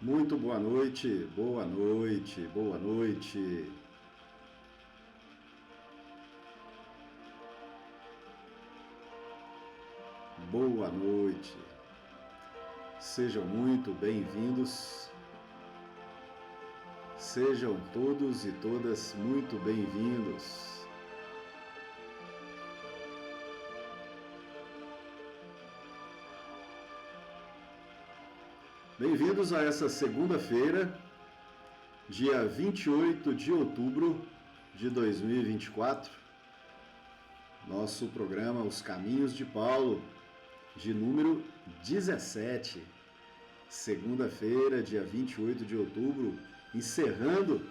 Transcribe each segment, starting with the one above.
Muito boa noite, boa noite, boa noite. Boa noite. Sejam muito bem-vindos. Sejam todos e todas muito bem-vindos. Bem-vindos a essa segunda-feira, dia 28 de outubro de 2024, nosso programa Os Caminhos de Paulo, de número 17, segunda-feira, dia 28 de outubro, encerrando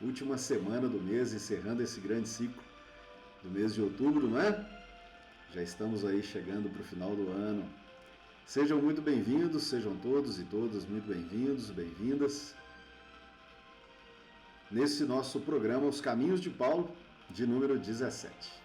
a última semana do mês, encerrando esse grande ciclo do mês de outubro, não é? Já estamos aí chegando para o final do ano. Sejam muito bem-vindos, sejam todos e todas muito bem-vindos, bem-vindas, nesse nosso programa Os Caminhos de Paulo, de número 17.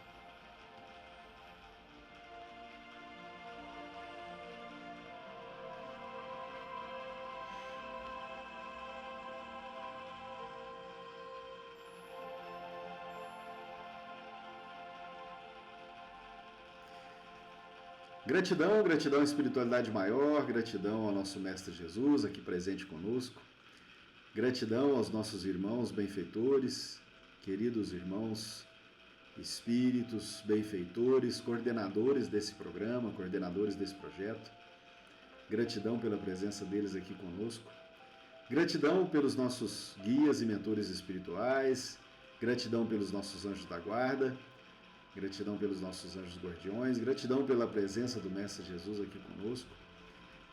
Gratidão, gratidão à espiritualidade maior, gratidão ao nosso Mestre Jesus aqui presente conosco, gratidão aos nossos irmãos benfeitores, queridos irmãos espíritos, benfeitores, coordenadores desse programa, coordenadores desse projeto, gratidão pela presença deles aqui conosco, gratidão pelos nossos guias e mentores espirituais, gratidão pelos nossos anjos da guarda, gratidão pelos nossos anjos guardiões, gratidão pela presença do Mestre Jesus aqui conosco,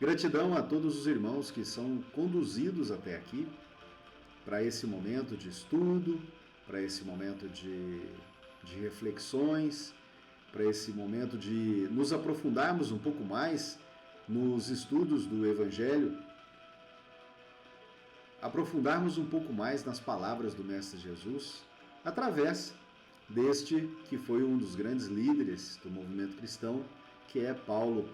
gratidão a todos os irmãos que são conduzidos até aqui, para esse momento de estudo, para esse momento de reflexões, para esse momento de nos aprofundarmos um pouco mais nos estudos do Evangelho, aprofundarmos um pouco mais nas palavras do Mestre Jesus, através deste que foi um dos grandes líderes do movimento cristão, que é Paulo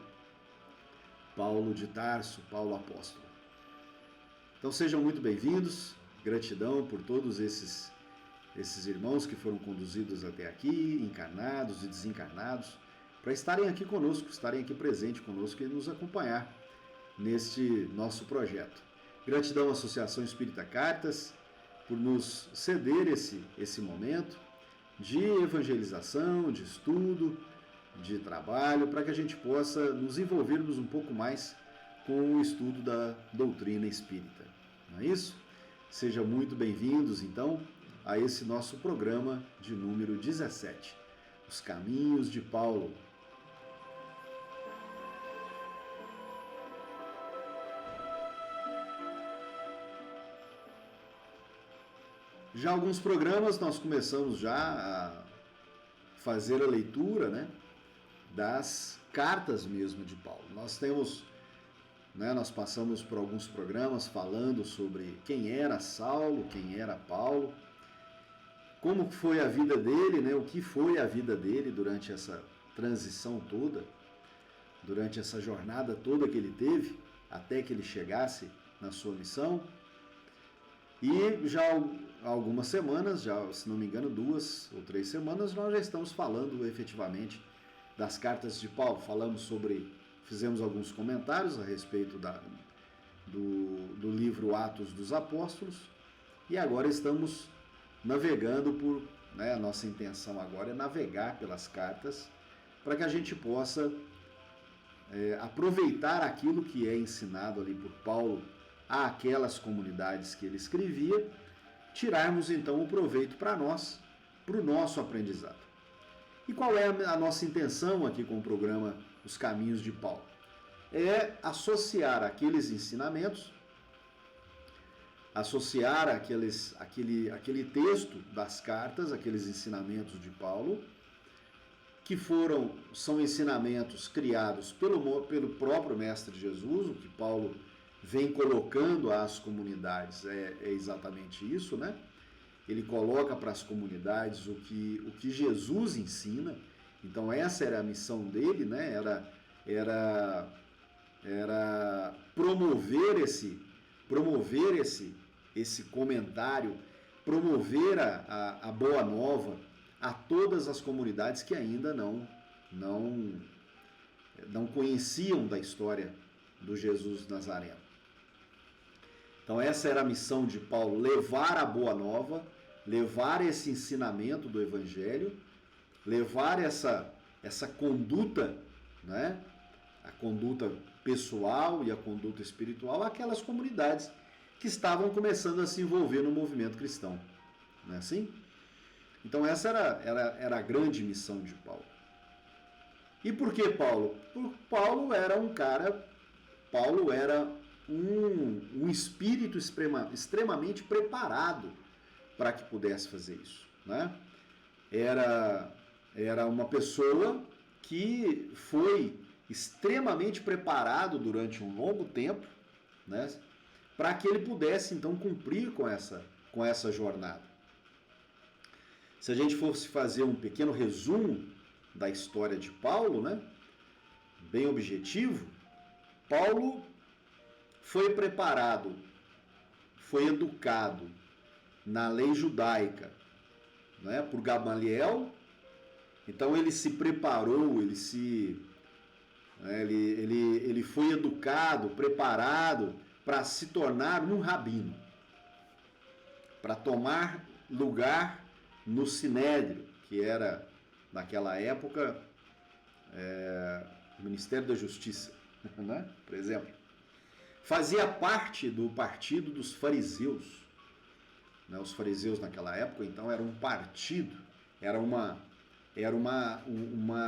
de Tarso, Paulo Apóstolo. Então sejam muito bem-vindos, gratidão por todos esses irmãos que foram conduzidos até aqui, encarnados e desencarnados, para estarem aqui conosco, estarem aqui presentes conosco e nos acompanhar neste nosso projeto. Gratidão à Associação Espírita Cartas por nos ceder esse momento de evangelização, de estudo, de trabalho, para que a gente possa nos envolvermos um pouco mais com o estudo da doutrina espírita. Não é isso? Sejam muito bem-vindos, então, a esse nosso programa de número 17, Os Caminhos de Paulo. Já alguns programas nós começamos já a fazer a leitura, né, das cartas mesmo de Paulo. Nós temos, nós passamos por alguns programas falando sobre quem era Saulo, quem era Paulo, como foi a vida dele, né, o que foi a vida dele durante essa transição toda, durante essa jornada toda que ele teve, até que ele chegasse na sua missão. E já há algumas semanas, já, se não me engano 2 ou 3 semanas, nós já estamos falando efetivamente das cartas de Paulo. Fizemos alguns comentários a respeito do livro Atos dos Apóstolos, e agora estamos navegando a nossa intenção agora é navegar pelas cartas, para que a gente possa aproveitar aquilo que é ensinado ali por Paulo àquelas comunidades que ele escrevia, tirarmos então o proveito para nós, para o nosso aprendizado. E qual é a nossa intenção aqui com o programa Os Caminhos de Paulo? É associar aqueles ensinamentos, associar aquele texto das cartas, aqueles ensinamentos de Paulo, que são ensinamentos criados pelo próprio Mestre Jesus, o que Paulo vem colocando às comunidades é exatamente isso, né? Ele coloca para as comunidades o que Jesus ensina. Então essa era a missão dele, né? Era promover promover esse comentário, promover a boa nova a todas as comunidades que ainda não conheciam da história do Jesus Nazareno. Então essa era a missão de Paulo, levar a boa nova, levar esse ensinamento do Evangelho, levar essa conduta, né? A conduta pessoal e a conduta espiritual àquelas comunidades que estavam começando a se envolver no movimento cristão. Não é assim? Então essa era a grande missão de Paulo. E por que Paulo? Porque Paulo era um cara, Paulo era um espírito extremamente preparado para que pudesse fazer isso, né? Era uma pessoa que foi extremamente preparado durante um longo tempo, né, para que ele pudesse então cumprir com essa jornada. Se a gente fosse fazer um pequeno resumo da história de Paulo, né, bem objetivo, Paulo foi preparado, foi educado na lei judaica, né, por Gamaliel. Então ele se preparou, ele foi educado, preparado para se tornar um rabino, para tomar lugar no Sinédrio, que era, naquela época, o Ministério da Justiça, né? Por exemplo. Fazia parte do partido dos fariseus. Né? Os fariseus naquela época, então, era um partido, era uma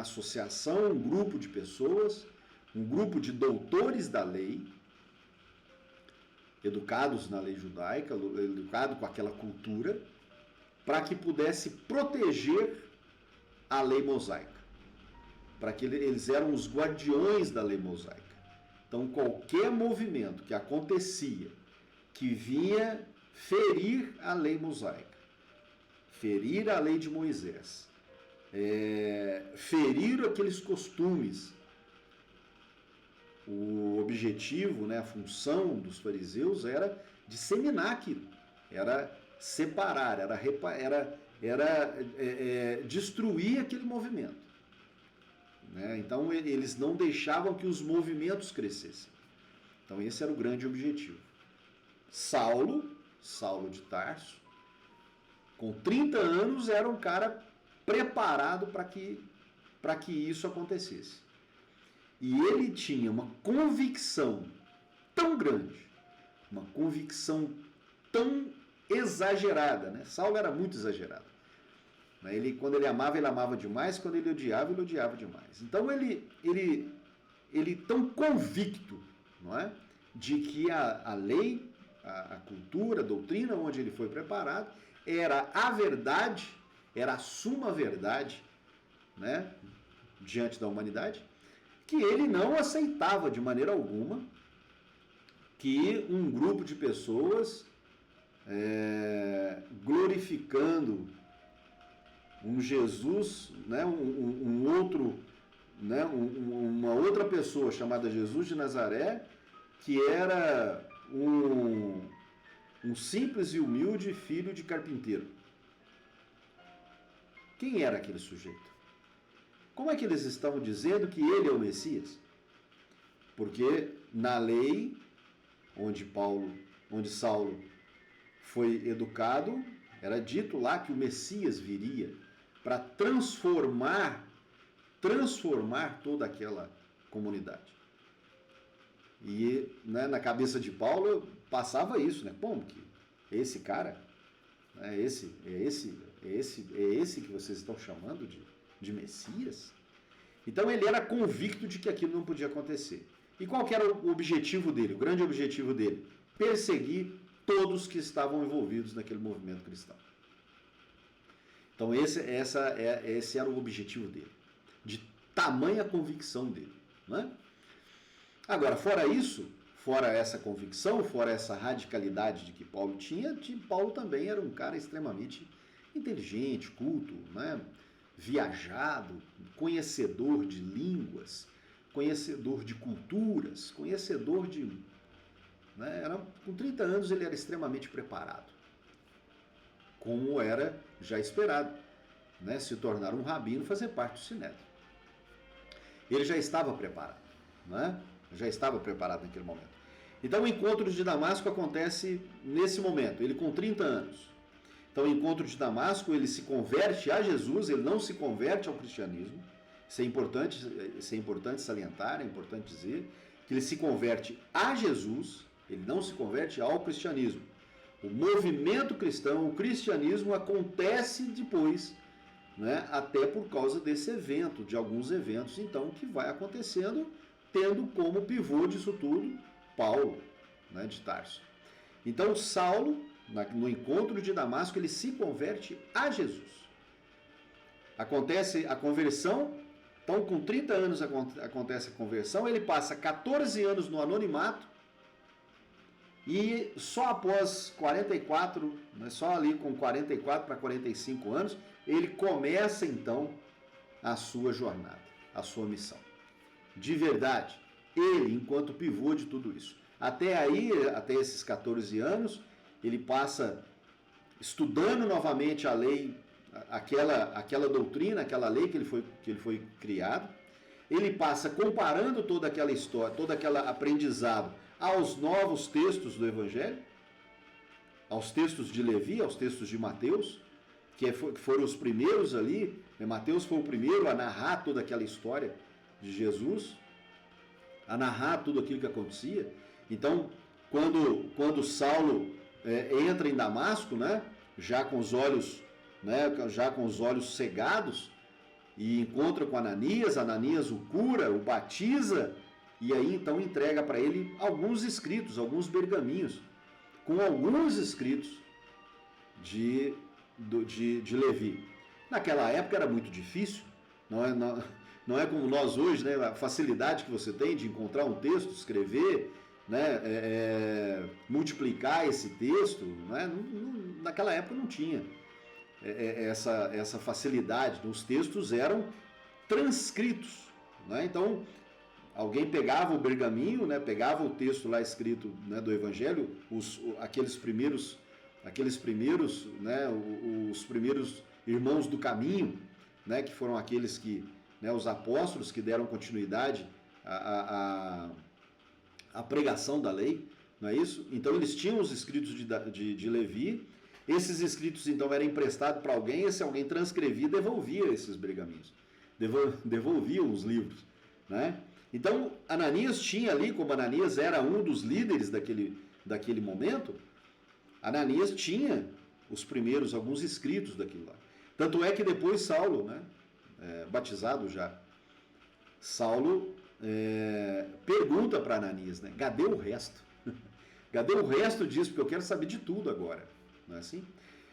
associação, um grupo de pessoas, um grupo de doutores da lei, educados na lei judaica, educados com aquela cultura, para que pudesse proteger a lei mosaica. Para que eles eram os guardiões da lei mosaica. Então, qualquer movimento que acontecia, que vinha ferir a lei mosaica, ferir a lei de Moisés, ferir aqueles costumes. O objetivo, né, a função dos fariseus era disseminar aquilo, era separar, era destruir aquele movimento. Né? Então eles não deixavam que os movimentos crescessem. Então esse era o grande objetivo. Saulo de Tarso, com 30 anos, era um cara preparado para que isso acontecesse. E ele tinha uma convicção tão grande, uma convicção tão exagerada, né? Saulo era muito exagerado. Quando ele amava demais, quando ele odiava demais. Então ele tão convicto, não é? De que a lei, a cultura, a doutrina onde ele foi preparado, era a verdade, era a suma verdade, né? Diante da humanidade, que ele não aceitava de maneira alguma que um grupo de pessoas glorificando um Jesus, né, uma outra pessoa chamada Jesus de Nazaré, que era um simples e humilde filho de carpinteiro. Quem era aquele sujeito? Como é que eles estavam dizendo que ele é o Messias? Porque na lei, onde Saulo foi educado, era dito lá que o Messias viria para transformar toda aquela comunidade. E, né, na cabeça de Paulo passava isso, né? Como que esse cara, é esse que vocês estão chamando de Messias? Então ele era convicto de que aquilo não podia acontecer. E qual que era o objetivo dele, o grande objetivo dele? Perseguir todos que estavam envolvidos naquele movimento cristão. Então esse era o objetivo dele, de tamanha convicção dele, né? Agora, fora isso, fora essa convicção, fora essa radicalidade de que Paulo tinha, Paulo também era um cara extremamente inteligente, culto, né? Viajado, conhecedor de línguas, conhecedor de culturas, conhecedor né? Com 30 anos ele era extremamente preparado, como era já esperado, né? Se tornar um rabino, fazer parte do Sinédrio. Ele já estava preparado, né? Já estava preparado naquele momento. Então o encontro de Damasco acontece nesse momento, ele com 30 anos. Então o encontro de Damasco, ele se converte a Jesus, ele não se converte ao cristianismo. Isso é importante salientar, é importante dizer que ele se converte a Jesus, ele não se converte ao cristianismo. O movimento cristão, o cristianismo acontece depois, né, até por causa desse evento, de alguns eventos, então, que vai acontecendo, tendo como pivô disso tudo Paulo, né, de Tarso. Então, Saulo, no encontro de Damasco, ele se converte a Jesus. Acontece a conversão, então, com 30 anos acontece a conversão, ele passa 14 anos no anonimato, e só após 44, né, só ali com 44 para 45 anos, ele começa então a sua jornada, a sua missão. De verdade, ele, enquanto pivô de tudo isso. Até aí, até esses 14 anos, ele passa estudando novamente a lei, aquela doutrina, aquela lei que ele foi criado. Ele passa comparando toda aquela história, todo aquele aprendizado aos novos textos do Evangelho, aos textos de Levi, aos textos de Mateus, que foram os primeiros ali. Mateus foi o primeiro a narrar toda aquela história de Jesus, a narrar tudo aquilo que acontecia. Então, quando Saulo entra em Damasco, né, já com os olhos cegados, e encontra com Ananias, Ananias o cura, o batiza, e aí então entrega para ele alguns escritos, alguns pergaminhos, com alguns escritos de Levi. Naquela época era muito difícil, não é como nós hoje, né, a facilidade que você tem de encontrar um texto, escrever, né, multiplicar esse texto, né, naquela época não tinha essa facilidade. Os textos eram transcritos, né? Então alguém pegava o pergaminho, né, pegava o texto lá escrito, né, do Evangelho, aqueles primeiros, né, os primeiros irmãos do caminho, né, que foram aqueles que, né, os apóstolos que deram continuidade à pregação da lei, não é isso? Então eles tinham os escritos de Levi. Esses escritos então eram emprestados para alguém, esse alguém transcrevia e devolvia esses pergaminhos, devolvia os livros, né? Então Ananias tinha ali, como Ananias era um dos líderes daquele momento, Ananias tinha alguns escritos daquilo lá. Tanto é que depois Saulo, né, batizado já, Saulo pergunta para Ananias, né, cadê o resto? Cadê o resto disso? Porque eu quero saber de tudo agora. Não é assim?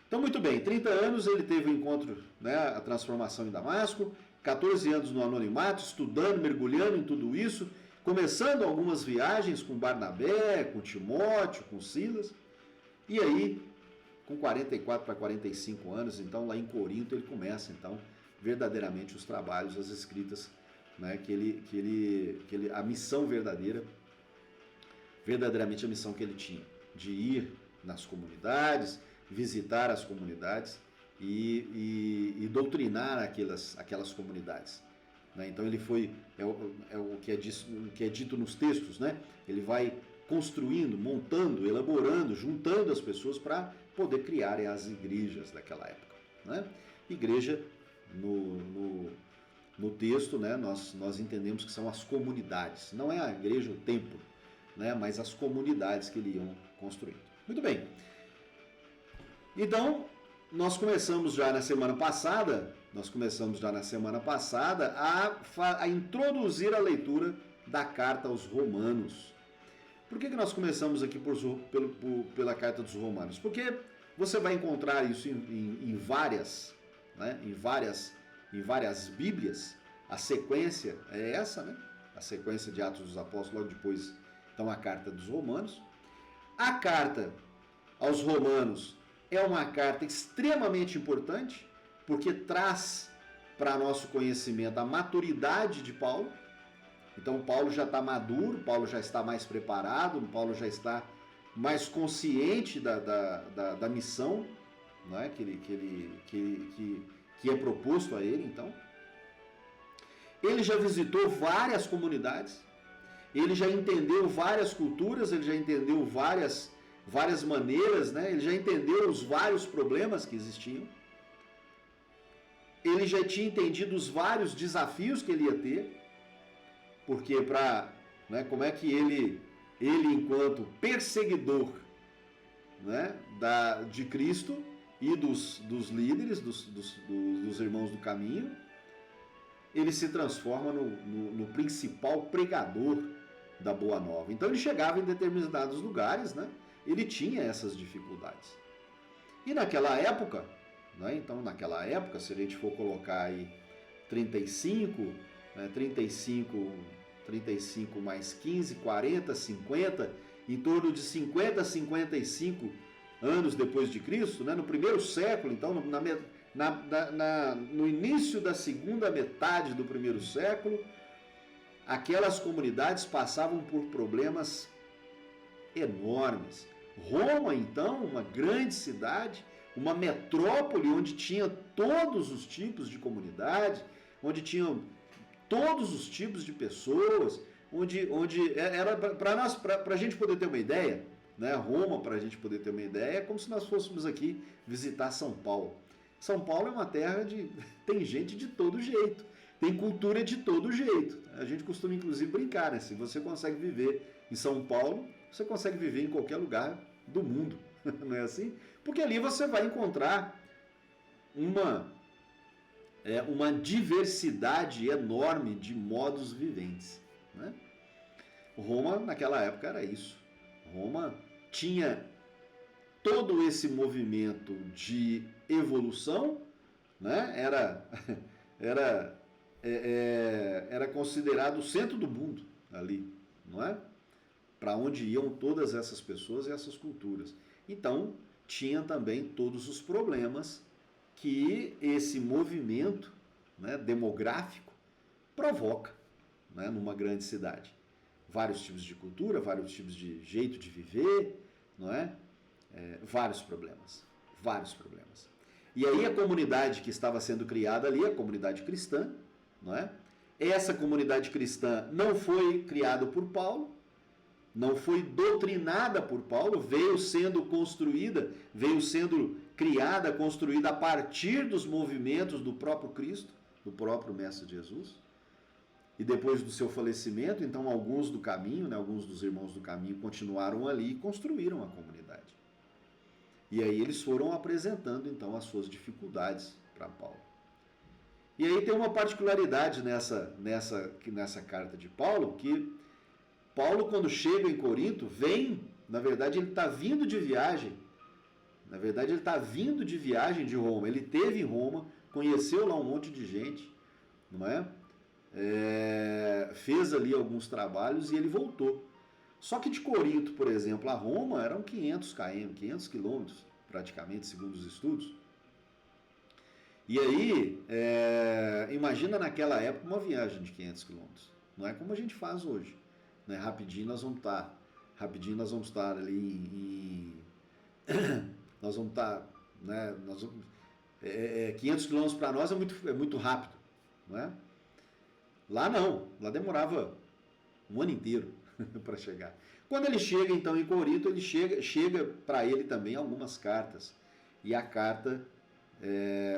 Então, muito bem, 30 anos ele teve o encontro, né, a transformação em Damasco, 14 anos no anonimato, estudando, mergulhando em tudo isso, começando algumas viagens com Barnabé, com Timóteo, com Silas, e aí, com 44 para 45 anos, então lá em Corinto ele começa, então, verdadeiramente os trabalhos, as escritas, né, a missão verdadeiramente a missão que ele tinha, de ir nas comunidades, visitar as comunidades e doutrinar aquelas comunidades, né? Então ele foi, o que é dito nos textos, né? Ele vai construindo, montando, elaborando, juntando as pessoas para poder criar as igrejas daquela época, né? Igreja, no texto, né, nós entendemos que são as comunidades, não é a igreja, o templo, né, mas as comunidades que ele iam construindo. Muito bem. Então, nós começamos já na semana passada a introduzir a leitura da carta aos Romanos. Por que nós começamos aqui pela carta dos Romanos? Porque você vai encontrar isso em várias, né, em várias Bíblias. A sequência é essa, né? A sequência de Atos dos Apóstolos, logo depois, então, a carta dos Romanos. A carta aos Romanos é uma carta extremamente importante, porque traz para nosso conhecimento a maturidade de Paulo, Então Paulo já está maduro, Paulo já está mais preparado, Paulo já está mais consciente da missão, né, que é proposto a ele. Então, ele já visitou várias comunidades, ele já entendeu várias culturas, ele já entendeu várias maneiras, né? Ele já entendeu os vários problemas que existiam. Ele já tinha entendido os vários desafios que ele ia ter, porque né, como é que ele enquanto perseguidor, né, de Cristo e dos líderes, dos irmãos do caminho, ele se transforma no principal pregador da Boa Nova. Então ele chegava em determinados lugares, né, ele tinha essas dificuldades. E naquela época, né, então naquela época, se a gente for colocar aí 35, né, 35 mais 15, 40, 50, em torno de 50 a 55 anos depois de Cristo, né, no primeiro século, então no início da segunda metade do primeiro século, aquelas comunidades passavam por problemas enormes. Roma, então, uma grande cidade, uma metrópole onde tinha todos os tipos de comunidade, onde tinham todos os tipos de pessoas, onde era para a gente poder ter uma ideia, né? Roma, para a gente poder ter uma ideia, é como se nós fôssemos aqui visitar São Paulo. São Paulo é uma terra tem gente de todo jeito, tem cultura de todo jeito. A gente costuma inclusive brincar, né? Se você consegue viver em São Paulo, você consegue viver em qualquer lugar do mundo, não é assim? Porque ali você vai encontrar uma diversidade enorme de modos viventes, né? Roma, naquela época, era isso. Roma tinha todo esse movimento de evolução, né? Era considerado o centro do mundo ali, não é? Para onde iam todas essas pessoas e essas culturas. Então, tinha também todos os problemas que esse movimento, né, demográfico provoca, né, numa grande cidade. Vários tipos de cultura, vários tipos de jeito de viver, não é? Vários problemas. E aí a comunidade que estava sendo criada ali, a comunidade cristã, não é? Essa comunidade cristã não foi criada por Paulo, não foi doutrinada por Paulo, veio sendo construída, veio sendo criada, construída a partir dos movimentos do próprio Cristo, do próprio Mestre Jesus. E depois do seu falecimento, então alguns do caminho, né, alguns dos irmãos do caminho continuaram ali e construíram a comunidade. E aí eles foram apresentando então as suas dificuldades para Paulo. E aí tem uma particularidade nessa carta de Paulo, que Paulo, quando chega em Corinto, na verdade ele está vindo de viagem. Na verdade ele está vindo de viagem de Roma. Ele esteve em Roma, conheceu lá um monte de gente, não é? Fez ali alguns trabalhos e ele voltou. Só que de Corinto, por exemplo, a Roma eram 500 quilômetros, praticamente, segundo os estudos. E aí, imagina naquela época uma viagem de 500 quilômetros. Não é como a gente faz hoje, né? Rapidinho nós vamos estar ali nós vamos estar, né? 500 quilômetros para nós é muito rápido, não é? Lá não, lá demorava um ano inteiro para chegar. Quando ele chega então em Corinto, ele chega para ele também algumas cartas. E a carta,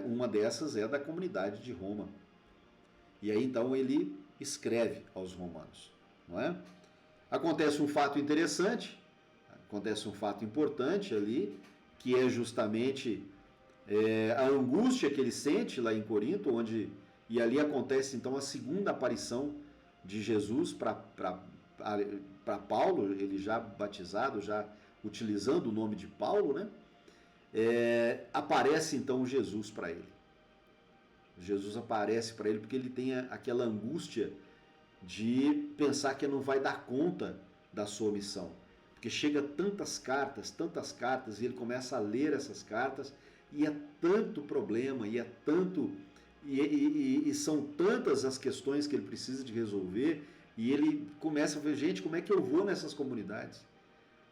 uma dessas é da comunidade de Roma. E aí então ele escreve aos romanos, não é? Acontece um fato interessante, acontece um fato importante ali, que é justamente a angústia que ele sente lá em Corinto, e ali acontece então a segunda aparição de Jesus para Paulo, ele já batizado, já utilizando o nome de Paulo, né? Aparece então Jesus para ele. Jesus aparece para ele porque ele tem aquela angústia de pensar que não vai dar conta da sua missão. Porque chega tantas cartas, e ele começa a ler essas cartas, e é tanto problema, e são tantas as questões que ele precisa de resolver, E ele começa a ver, gente, como é que eu vou nessas comunidades?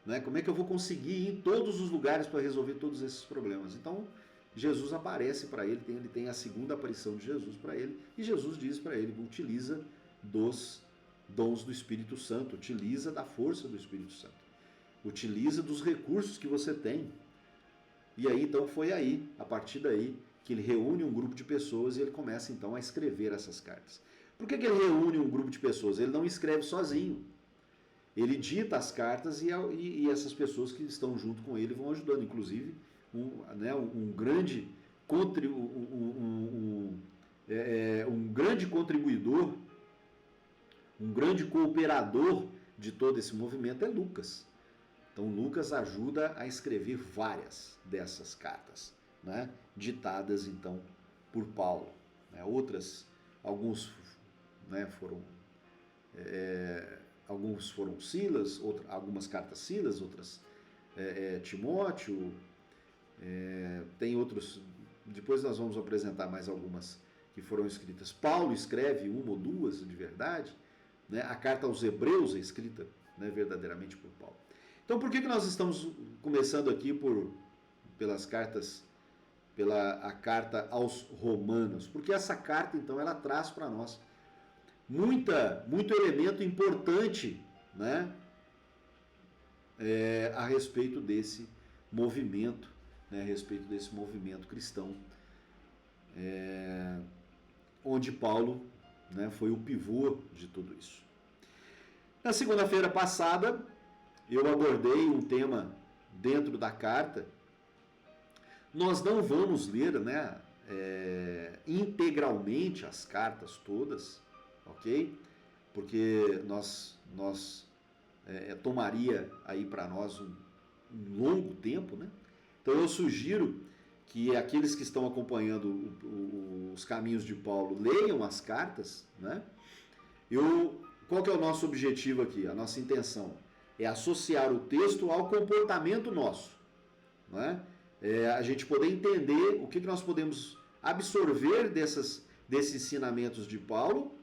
Né? Como é que eu vou conseguir ir em todos os lugares para resolver todos esses problemas? Então, Jesus aparece para ele, ele tem a segunda aparição de Jesus para ele, e Jesus diz para ele, utiliza dos dons do Espírito Santo, utiliza da força do Espírito Santo, utiliza dos recursos que você tem. E aí, então, foi aí, a partir daí, que ele reúne um grupo de pessoas e ele começa, então, a escrever essas cartas. Por que ele reúne um grupo de pessoas? Ele não escreve sozinho. Ele dita as cartas e essas pessoas que estão junto com ele vão ajudando. Inclusive, um grande contribuidor, um grande cooperador de todo esse movimento é Lucas. Então, Lucas ajuda a escrever várias dessas cartas, né, ditadas, então, por Paulo. Alguns foram Silas, algumas cartas Silas, outras Timóteo, tem outros, depois nós vamos apresentar mais algumas que foram escritas. Paulo escreve uma ou duas de verdade, né? A carta aos Hebreus é escrita, né, verdadeiramente por Paulo. Então, por que nós estamos começando aqui pelas cartas, a carta aos Romanos? Porque essa carta, então, ela traz para nós muito elemento importante, né, a respeito desse movimento, né, a respeito desse movimento cristão, onde Paulo, né, foi o pivô de tudo isso. Na segunda-feira passada, eu abordei um tema dentro da carta. Nós não vamos ler, né, integralmente as cartas todas, ok? Porque tomaria aí para nós um longo tempo, né? Então eu sugiro que aqueles que estão acompanhando os caminhos de Paulo leiam as cartas, né? Qual que é o nosso objetivo aqui? A nossa intenção é associar o texto ao comportamento nosso, né? A gente poder entender o que nós podemos absorver desses ensinamentos de Paulo,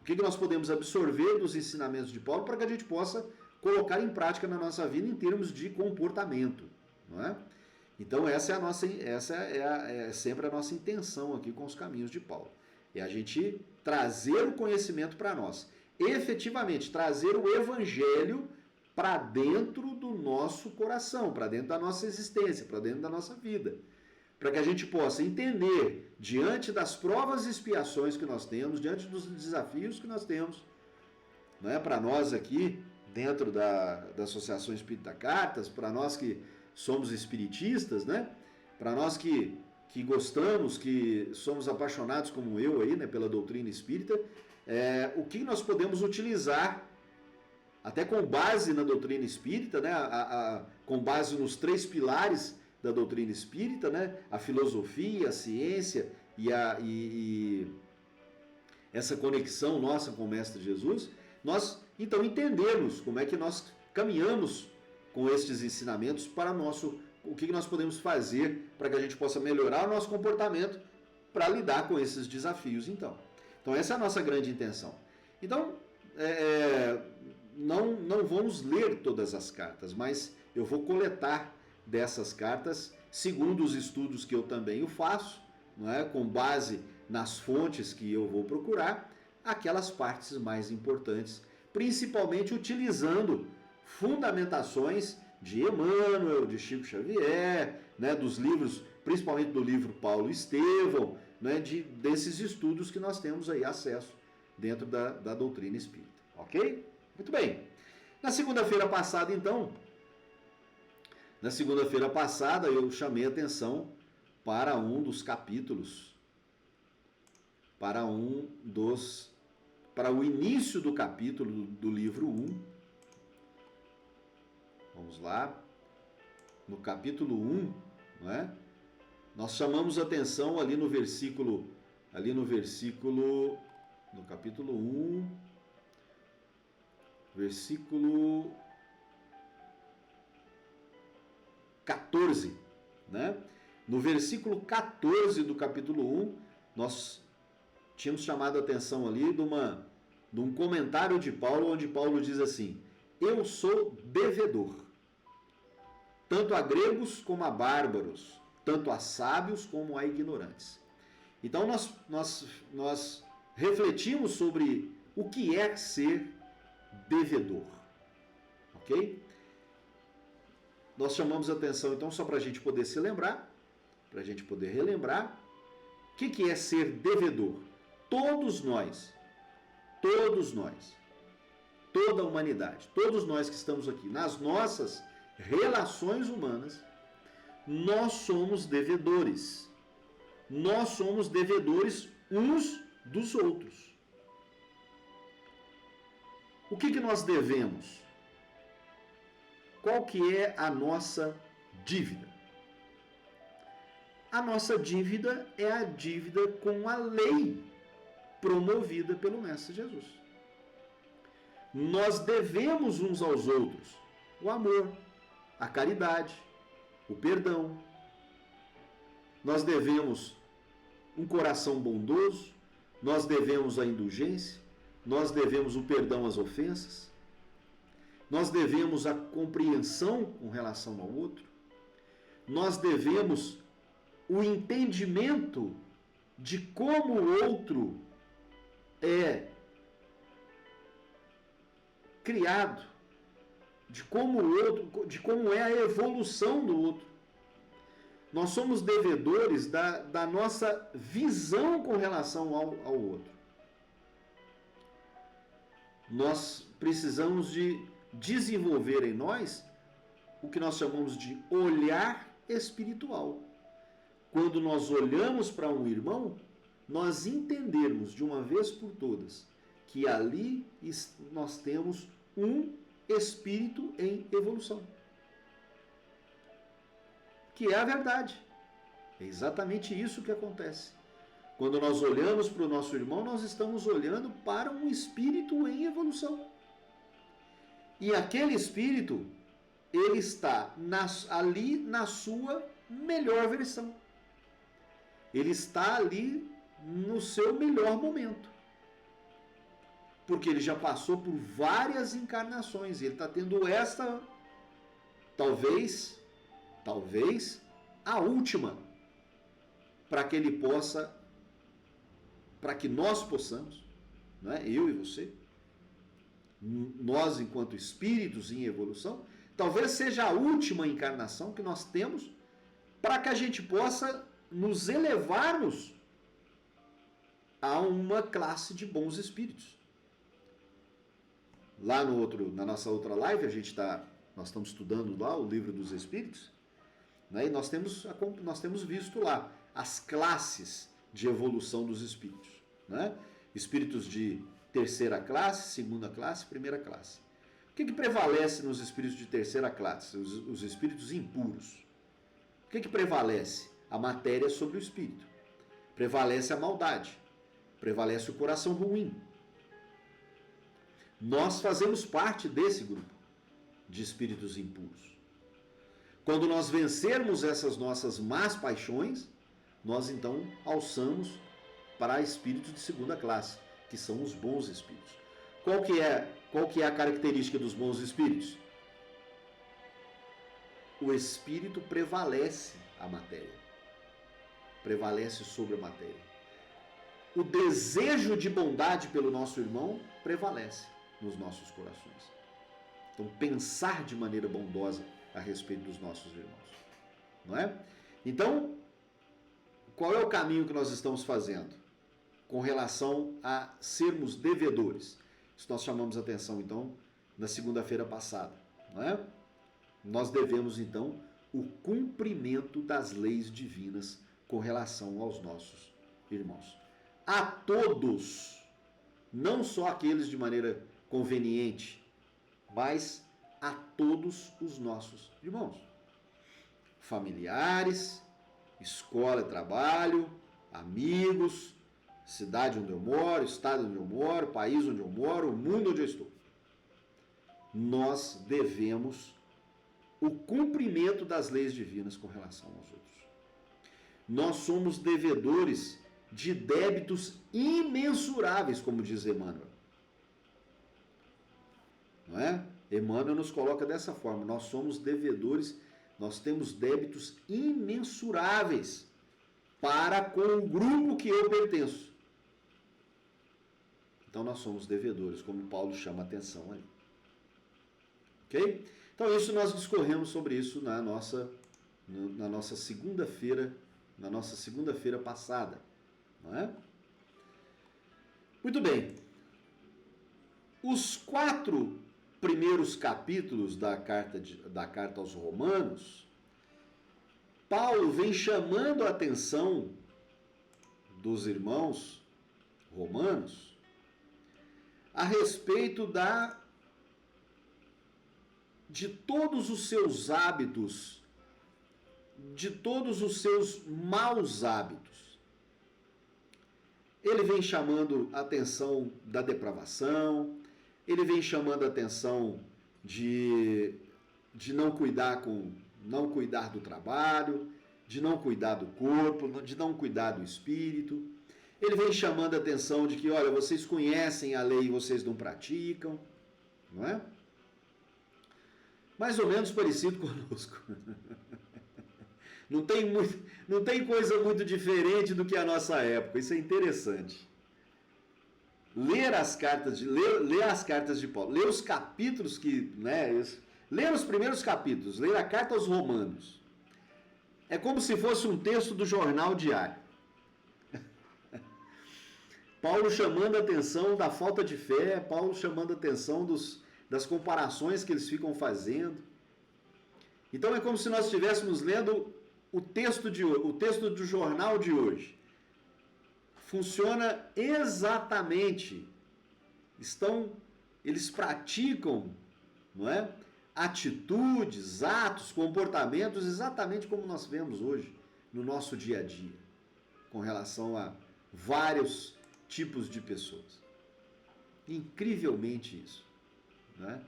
o que nós podemos absorver dos ensinamentos de Paulo para que a gente possa colocar em prática na nossa vida em termos de comportamento, não é? Então essa é sempre a nossa intenção aqui com os caminhos de Paulo. É a gente trazer o conhecimento para nós. Efetivamente, trazer o evangelho para dentro do nosso coração, para dentro da nossa existência, para dentro da nossa vida. Para que a gente possa entender, diante das provas e expiações que nós temos, diante dos desafios que nós temos, né, para nós aqui, dentro da Associação Espírita Cartas, para nós que somos espiritistas, né, para nós que gostamos, que somos apaixonados como eu aí, né, pela doutrina espírita, o que nós podemos utilizar, até com base na doutrina espírita, né, com base nos 3 pilares da doutrina espírita, né, a filosofia, a ciência e essa conexão nossa com o Mestre Jesus, nós então entendemos como é que nós caminhamos com estes ensinamentos para o que nós podemos fazer para que a gente possa melhorar o nosso comportamento para lidar com esses desafios, então. Então essa é a nossa grande intenção. Então, não vamos ler todas as cartas, mas eu vou coletar dessas cartas, segundo os estudos que eu também faço, não é? Com base nas fontes que eu vou procurar, aquelas partes mais importantes, principalmente utilizando fundamentações de Emmanuel, de Chico Xavier, né, dos livros, principalmente do livro Paulo Estevão, né, desses estudos que nós temos aí acesso dentro da doutrina espírita, ok? Muito bem. Na segunda-feira passada, então, eu chamei a atenção para um dos capítulos, para o início do capítulo do livro 1. Vamos lá. No capítulo 1, não é? Nós chamamos atenção ali no capítulo 1, versículo 14, né? No versículo 14 do capítulo 1, nós tínhamos chamado a atenção ali de um comentário de Paulo, onde Paulo diz assim: eu sou devedor, tanto a gregos como a bárbaros, tanto a sábios como a ignorantes. Então nós refletimos sobre o que é ser devedor, ok? Nós chamamos a atenção então só para a gente poder se lembrar, para a gente poder relembrar, o que é ser devedor? Todos nós, toda a humanidade, todos nós que estamos aqui, nas nossas relações humanas, nós somos devedores. Nós somos devedores uns dos outros. O que nós devemos? Qual que é a nossa dívida? A nossa dívida é a dívida com a lei promovida pelo Mestre Jesus. Nós devemos uns aos outros o amor, a caridade, o perdão. Nós devemos um coração bondoso, nós devemos a indulgência, nós devemos o perdão às ofensas, nós devemos a compreensão com relação ao outro, nós devemos o entendimento de como o outro é criado, de como é a evolução do outro. Nós somos devedores da nossa visão com relação ao outro. Nós precisamos de desenvolver em nós o que nós chamamos de olhar espiritual. Quando nós olhamos para um irmão, nós entendermos de uma vez por todas que ali nós temos um espírito em evolução. Que é a verdade. É exatamente isso que acontece. Quando nós olhamos para o nosso irmão, nós estamos olhando para um espírito em evolução. E aquele espírito, ele está ali na sua melhor versão. Ele está ali no seu melhor momento. Porque ele já passou por várias encarnações. Ele está tendo esta, talvez a última, para que ele possa, para que nós possamos, né, eu e você, nós enquanto espíritos em evolução, talvez seja a última encarnação que nós temos para que a gente possa nos elevarmos a uma classe de bons espíritos. Lá na nossa outra live, nós estamos estudando lá o Livro dos Espíritos, né, e nós temos visto lá as classes de evolução dos espíritos, né? Espíritos de terceira classe, segunda classe, primeira classe. O que prevalece nos espíritos de terceira classe? Os espíritos impuros. O que prevalece? A matéria sobre o espírito. Prevalece a maldade. Prevalece o coração ruim. Nós fazemos parte desse grupo de espíritos impuros. Quando nós vencermos essas nossas más paixões, nós então alçamos para espíritos de segunda classe, que são os bons espíritos. Qual que é a característica dos bons espíritos? O espírito prevalece a matéria. Prevalece sobre a matéria. O desejo de bondade pelo nosso irmão prevalece nos nossos corações. Então, pensar de maneira bondosa a respeito dos nossos irmãos. Não é? Então, qual é o caminho que nós estamos fazendo com relação a sermos devedores? Isso nós chamamos a atenção, então, na segunda-feira passada. Não é? Nós devemos, então, o cumprimento das leis divinas com relação aos nossos irmãos. A todos, não só aqueles de maneira conveniente, mas a todos os nossos irmãos. Familiares, escola e trabalho, amigos, cidade onde eu moro, estado onde eu moro, país onde eu moro, o mundo onde eu estou. Nós devemos o cumprimento das leis divinas com relação aos outros. Nós somos devedores de débitos imensuráveis, como diz Emmanuel. não é? Emmanuel nos coloca dessa forma: nós somos devedores, nós temos débitos imensuráveis para com o grupo que eu pertenço. Então nós somos devedores, como Paulo chama a atenção ali. Ok? Então isso nós discorremos sobre isso na nossa segunda-feira, passada, não é? Muito bem. Os 4 primeiros capítulos da carta aos Romanos, Paulo vem chamando a atenção dos irmãos romanos a respeito de todos os seus hábitos, de todos os seus maus hábitos. Ele vem chamando a atenção da depravação, ele vem chamando a atenção de não cuidar do trabalho, de não cuidar do corpo, de não cuidar do espírito. Ele vem chamando a atenção de que, olha, vocês conhecem a lei e vocês não praticam, não é? Mais ou menos parecido conosco. Não tem coisa muito diferente do que a nossa época. Isso é interessante. Ler as cartas de Paulo, ler os capítulos ler os primeiros capítulos, ler a carta aos Romanos. É como se fosse um texto do jornal diário. Paulo chamando a atenção da falta de fé, Paulo chamando a atenção das comparações que eles ficam fazendo. Então é como se nós estivéssemos lendo o texto do jornal de hoje. Funciona exatamente. Eles praticam, não é? Atitudes, atos, comportamentos exatamente como nós vemos hoje no nosso dia a dia, com relação a vários tipos de pessoas. Incrivelmente isso, né?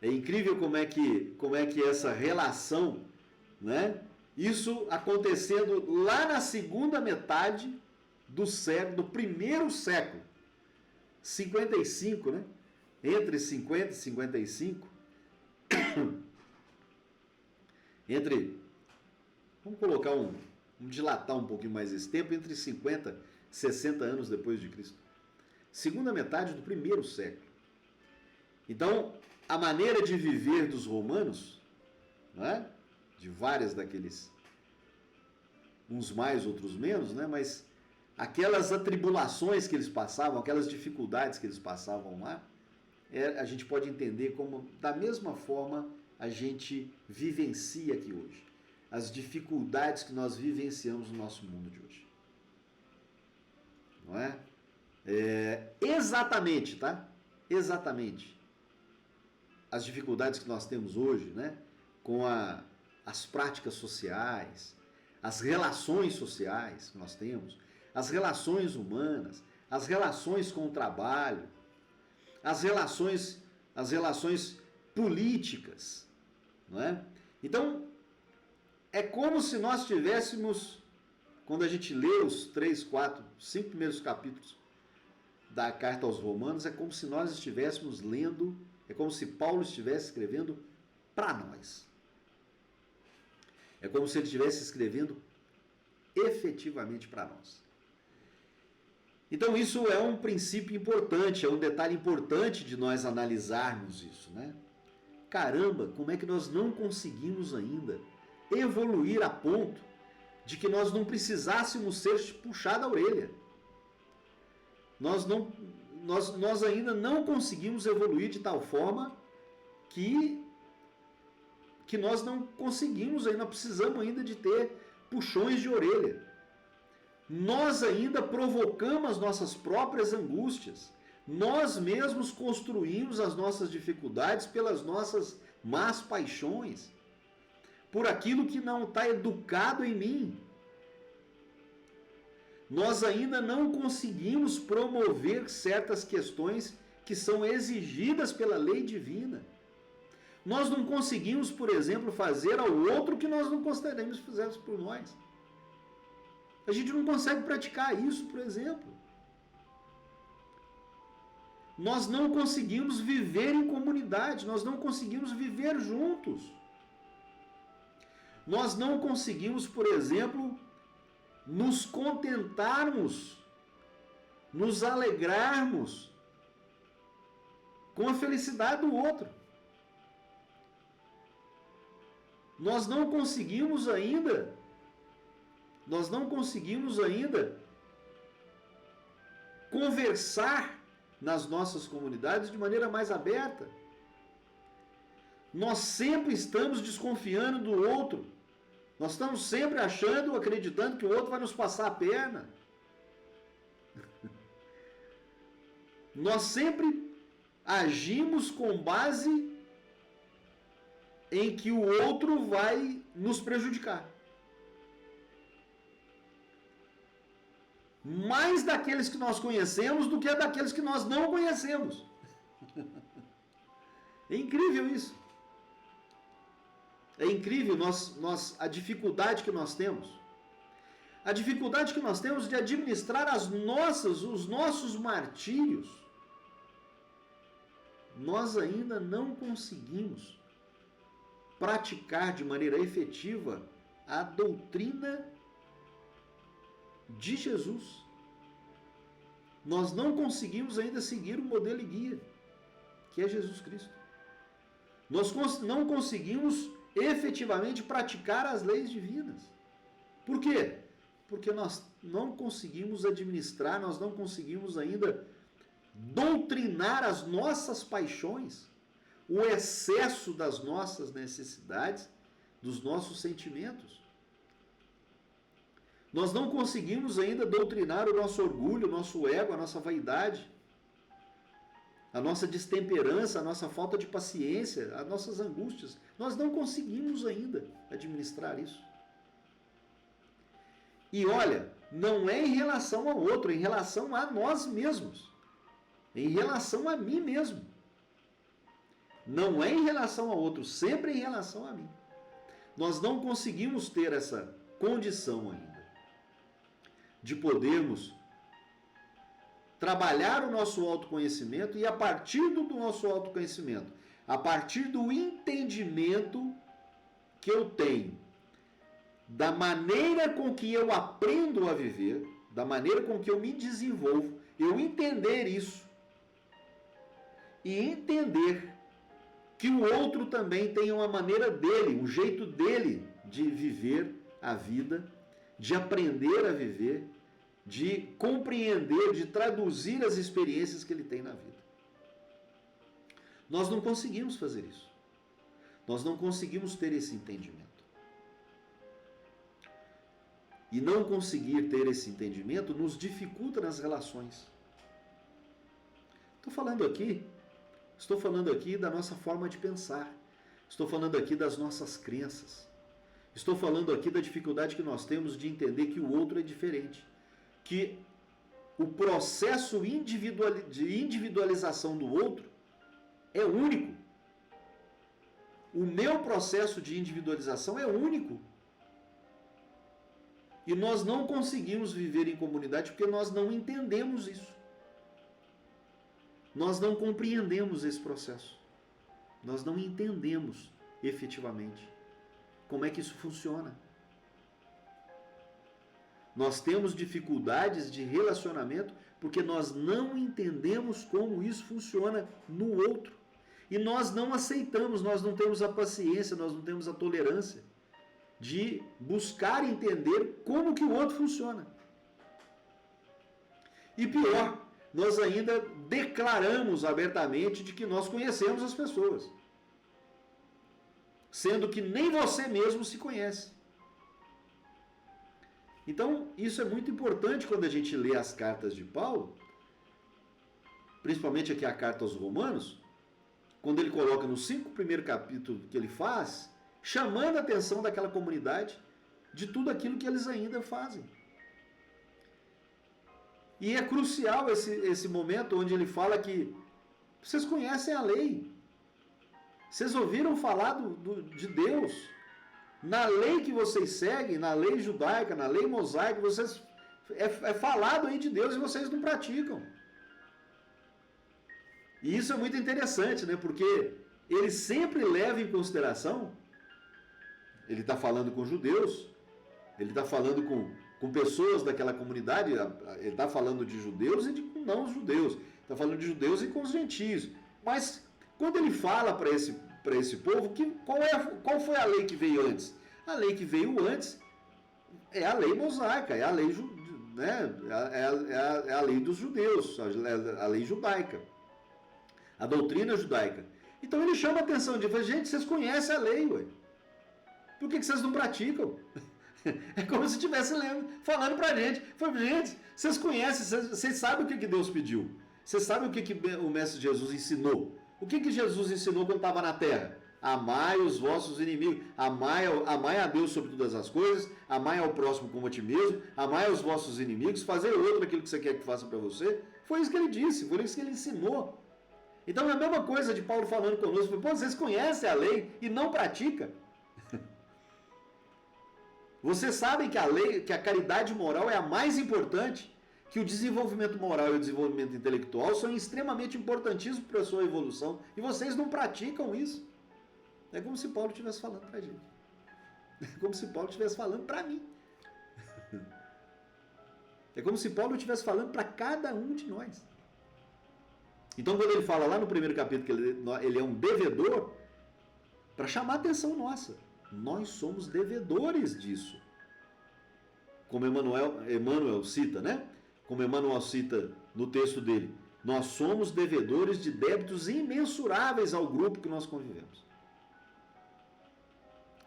É incrível como é que essa relação, né? Isso acontecendo lá na segunda metade do primeiro século, 55, né? Entre 50 e 55, vamos colocar dilatar um pouquinho mais esse tempo, entre 50 e 60 anos depois de Cristo. Segunda metade do primeiro século. Então, a maneira de viver dos romanos, né? De várias daqueles, uns mais, outros menos, né? Mas aquelas atribulações que eles passavam, aquelas dificuldades que eles passavam lá, a gente pode entender como, da mesma forma, a gente vivencia aqui hoje. As dificuldades que nós vivenciamos no nosso mundo de hoje. Não é? Exatamente, tá? Exatamente. As dificuldades que nós temos hoje, né? Com as práticas sociais, as relações sociais que nós temos, as relações humanas, as relações com o trabalho, as relações políticas, não é? Então, é como se nós tivéssemos, quando a gente lê os 3, 4, 5 primeiros capítulos da carta aos Romanos, é como se nós estivéssemos lendo, é como se Paulo estivesse escrevendo para nós. É como se ele estivesse escrevendo efetivamente para nós. Então isso é um princípio importante, é um detalhe importante de nós analisarmos isso, né? Caramba, como é que nós não conseguimos ainda evoluir a ponto de que nós não precisássemos ser puxados a orelha? Nós ainda não conseguimos evoluir de tal forma que nós não conseguimos ainda, precisamos ainda de ter puxões de orelha. Nós ainda provocamos as nossas próprias angústias. Nós mesmos construímos as nossas dificuldades pelas nossas más paixões, por aquilo que não está educado em mim. Nós ainda não conseguimos promover certas questões que são exigidas pela lei divina. Nós não conseguimos, por exemplo, fazer ao outro o que nós não gostaríamos que fizesse por nós. A gente não consegue praticar isso, por exemplo. nós não conseguimos viver em comunidade, nós não conseguimos viver juntos. Nós não conseguimos, por exemplo, nos contentarmos, nos alegrarmos com a felicidade do outro. Nós não conseguimos ainda conversar nas nossas comunidades de maneira mais aberta. Nós sempre estamos desconfiando do outro. Nós estamos sempre achando, acreditando que o outro vai nos passar a perna. Nós sempre agimos com base em que o outro vai nos prejudicar. Mais daqueles que nós conhecemos do que daqueles que nós não conhecemos. É incrível isso. É incrível a dificuldade que nós temos. A dificuldade que nós temos de administrar os nossos martírios. Nós ainda não conseguimos praticar de maneira efetiva a doutrina de Jesus. Nós não conseguimos ainda seguir o modelo e guia, que é Jesus Cristo. Nós não conseguimos efetivamente praticar as leis divinas. Por quê? Porque nós não conseguimos administrar, nós não conseguimos ainda doutrinar as nossas paixões, o excesso das nossas necessidades, dos nossos sentimentos. Nós não conseguimos ainda doutrinar o nosso orgulho, o nosso ego, a nossa vaidade, a nossa destemperança, a nossa falta de paciência, as nossas angústias. Nós não conseguimos ainda administrar isso. E olha, não é em relação ao outro, é em relação a nós mesmos. Em relação a mim mesmo. Não é em relação ao outro, sempre em relação a mim. Nós não conseguimos ter essa condição ainda de podermos trabalhar o nosso autoconhecimento e a partir do nosso autoconhecimento, a partir do entendimento que eu tenho da maneira com que eu aprendo a viver, da maneira com que eu me desenvolvo, eu entender isso e entender que o outro também tem uma maneira dele, um jeito dele de viver a vida, de aprender a viver, de compreender, de traduzir as experiências que ele tem na vida. Nós não conseguimos fazer isso. Nós não conseguimos ter esse entendimento. E não conseguir ter esse entendimento nos dificulta nas relações. Estou falando aqui da nossa forma de pensar. Estou falando aqui das nossas crenças. Estou falando aqui da dificuldade que nós temos de entender que o outro é diferente. Que o processo de individualização do outro é único. O meu processo de individualização é único. E nós não conseguimos viver em comunidade porque nós não entendemos isso. Nós não compreendemos esse processo. Nós não entendemos efetivamente como é que isso funciona. Nós temos dificuldades de relacionamento porque nós não entendemos como isso funciona no outro. E nós não aceitamos, nós não temos a paciência, nós não temos a tolerância de buscar entender como que o outro funciona. E pior, nós ainda declaramos abertamente de que nós conhecemos as pessoas, sendo que nem você mesmo se conhece. Então, isso é muito importante quando a gente lê as cartas de Paulo, principalmente aqui a carta aos Romanos, quando ele coloca nos 5 primeiros capítulos que ele faz, chamando a atenção daquela comunidade de tudo aquilo que eles ainda fazem. E é crucial esse momento onde ele fala que vocês conhecem a lei, vocês ouviram falar de Deus, na lei que vocês seguem, na lei judaica, na lei mosaica, é falado aí de Deus e vocês não praticam. E isso é muito interessante, né? Porque ele sempre leva em consideração, ele está falando com judeus, ele está falando com pessoas daquela comunidade, ele está falando de judeus e de não judeus, está falando de judeus e com os gentios. Mas quando ele fala para esse povo, qual foi a lei que veio antes? A lei que veio antes é a lei mosaica, é a lei, né? É a lei dos judeus, a lei judaica, a doutrina judaica. Então ele chama a atenção de, gente, vocês conhecem a lei, ué. Por que vocês não praticam? É como se estivesse falando pra gente. Gente, vocês conhecem, vocês sabem o que Deus pediu. Vocês sabem o que o Mestre Jesus ensinou. O que Jesus ensinou quando estava na terra? Amai os vossos inimigos. Amai a Deus sobre todas as coisas. Amai ao próximo como a ti mesmo. Amai os vossos inimigos. Fazer outro aquilo que você quer que faça para você. Foi isso que ele disse. Foi isso que ele ensinou. Então é a mesma coisa de Paulo falando conosco. Pô, vocês conhecem a lei e não praticam. Vocês sabem que a lei, que a caridade moral é a mais importante, que o desenvolvimento moral e o desenvolvimento intelectual são extremamente importantíssimos para a sua evolução, e vocês não praticam isso. É como se Paulo estivesse falando para a gente. É como se Paulo estivesse falando para mim. É como se Paulo estivesse falando para cada um de nós. Então, quando ele fala lá no primeiro capítulo que ele é um devedor, para chamar a atenção nossa. Nós somos devedores disso. Como Emmanuel cita, né? Como Emmanuel cita no texto dele, nós somos devedores de débitos imensuráveis ao grupo que nós convivemos.